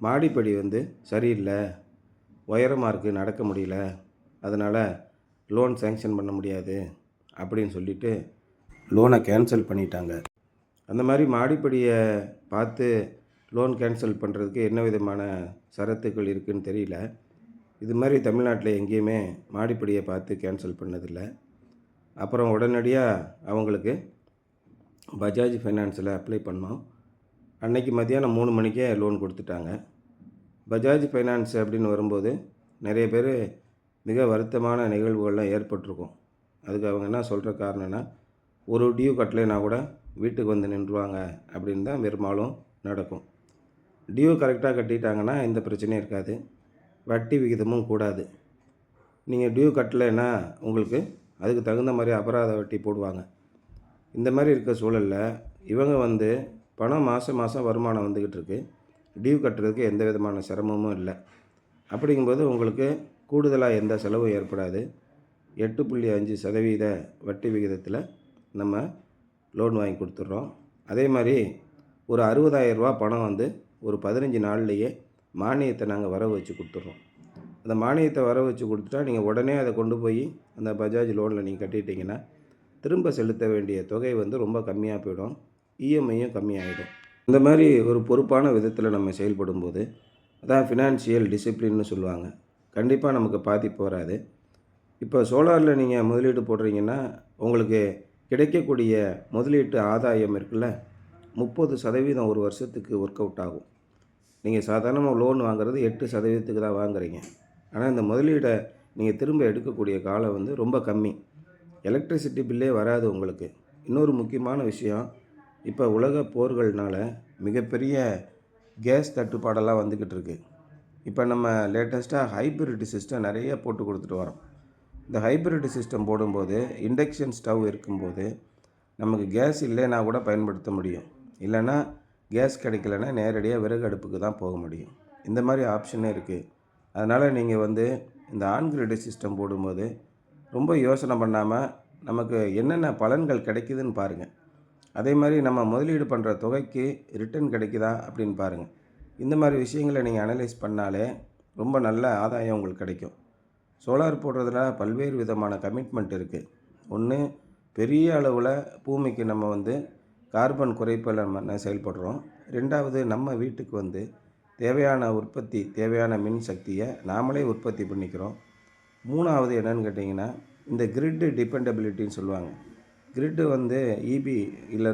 மாடிப்படி வந்து சரியில்லை, உயரமாக இருக்குது, நடக்க முடியல, அதனால் லோன் சேங்ஷன் பண்ண முடியாது அப்படின்னு சொல்லிவிட்டு லோனை கேன்சல் பண்ணிட்டாங்க. அந்த மாதிரி மாடிப்படியை பார்த்து லோன் கேன்சல் பண்ணுறதுக்கு என்ன விதமான ஷரத்துக்கள் இருக்குதுன்னு தெரியல. இது மாதிரி தமிழ்நாட்டில் எங்கேயுமே மாடிப்படியை பார்த்து கேன்சல் பண்ணதில்லை. அப்புறம் உடனடியாக அவங்களுக்கு பஜாஜ் ஃபைனான்ஸில் அப்ளை பண்ணோம். அன்றைக்கி மத்தியானம் 3 மணிக்கே லோன் கொடுத்துட்டாங்க. பஜாஜ் ஃபைனான்ஸ் அப்படின்னு வரும்போது நிறைய பேர் மிக வருத்தமான நிகழ்வுகள்லாம் ஏற்பட்டிருக்கும். அதுக்கு அவங்க என்ன சொல்கிற காரணம்னா, ஒரு டியூ கட்டலைன்னா கூட வீட்டுக்கு வந்து நின்றுவாங்க அப்படின்னு தான் பெரும்பாலும் நடக்கும். டியூ கரெக்டாக கட்டிட்டாங்கன்னா எந்த பிரச்சனையும் இருக்காது, வட்டி விகிதமும் கூடாது. நீங்கள் டியூ கட்டலைன்னா உங்களுக்கு அதுக்கு தகுந்த மாதிரி அபராத வட்டி போடுவாங்க. இந்த மாதிரி இருக்க சூழலில் இவங்க வந்து பணம் மாதம் வருமானம் வந்துக்கிட்டு இருக்கு, டியூ கட்டுறதுக்கு எந்த விதமான சிரமமும் இல்லை. அப்படிங்கும்போது உங்களுக்கு கூடுதலாக எந்த செலவும் ஏற்படாது. 8.5% வட்டி விகிதத்தில் நம்ம லோன் வாங்கி கொடுத்துட்றோம். அதே மாதிரி ஒரு 60,000 ரூபா பணம் வந்து ஒரு 15 நாள்லேயே மானியத்தை நாங்கள் வர வச்சு கொடுத்துட்றோம். அந்த மானியத்தை வர வச்சு கொடுத்துட்டா நீங்கள் உடனே அதை கொண்டு போய் அந்த பஜாஜ் லோனில் நீங்கள் கட்டிட்டிங்கன்னா திரும்ப செலுத்த வேண்டிய தொகை வந்து ரொம்ப கம்மியாக போயிடும், இஎம்ஐயும் கம்மியாகிடும். இந்த மாதிரி ஒரு பொறுப்பான விதத்தில் நம்ம செயல்படும்போது அதான் ஃபினான்ஷியல் டிசிப்ளின்னு சொல்லுவாங்க, கண்டிப்பாக நமக்கு பாதிப்பு வராது. இப்போ சோலாரில் நீங்கள் முதலீடு போடுறீங்கன்னா உங்களுக்கு கிடைக்கக்கூடிய முதலீட்டு ஆதாயம் இருக்குல்ல, 30% ஒரு வருஷத்துக்கு ஒர்க் அவுட் ஆகும். நீங்கள் சாதாரணமாக லோன் வாங்குறது 8% தான் வாங்குறீங்க. ஆனால் இந்த முதலீடை நீங்கள் திரும்ப எடுக்கக்கூடிய காலம் வந்து ரொம்ப கம்மி. எலக்ட்ரிசிட்டி பில்லே வராது உங்களுக்கு. இன்னொரு முக்கியமான விஷயம், இப்போ உலக போர்கள்னால மிகப்பெரிய கேஸ் தட்டுப்பாடெல்லாம் வந்துக்கிட்டு இருக்குது. இப்போ நம்ம லேட்டஸ்ட்டாக ஹைப்ரிட் சிஸ்டம் நிறைய போட்டு கொடுத்துட்டு வரோம். இந்த ஹைப்ரிட் சிஸ்டம் போடும்போது இண்டக்ஷன் ஸ்டவ் இருக்கும்போது நமக்கு கேஸ் இல்லைன்னா கூட பயன்படுத்த முடியும், இல்லைன்னா கேஸ் கிடைக்கலன்னா நேரடியாக விறகு அடுப்புக்கு தான் போக முடியும். இந்த மாதிரி ஆப்ஷனே இருக்குது. அதனால் நீங்கள் வந்து இந்த ஆன்கிரிட் சிஸ்டம் போடும்போது ரொம்ப யோசனை பண்ணாமல் நமக்கு என்னென்ன பலன்கள் கிடைக்குதுன்னு பாருங்கள். அதே மாதிரி நம்ம முதலீடு பண்ணுற தொகைக்கு ரிட்டர்ன் கிடைக்குதா அப்படின்னு பாருங்கள். இந்த மாதிரி விஷயங்களை நீங்கள் அனலைஸ் பண்ணாலே ரொம்ப நல்ல ஆதாயம் உங்களுக்கு கிடைக்கும். சோலார் போடுறதுல பல்வேறு விதமான கமிட்மெண்ட் இருக்குது. ஒன்று, பெரிய அளவில் பூமிக்கு நம்ம வந்து கார்பன் குறைப்பில் நம்ம செயல்படுறோம். 2வது, நம்ம வீட்டுக்கு வந்து தேவையான தேவையான மின் சக்தியை நாமளே உற்பத்தி பண்ணிக்கிறோம். 3வது என்னன்னு கேட்டிங்கன்னா, இந்த கிரிட்டு டிபெண்டபிலிட்டின்னு சொல்லுவாங்க. கிரிட்டு வந்து இபி இல்லை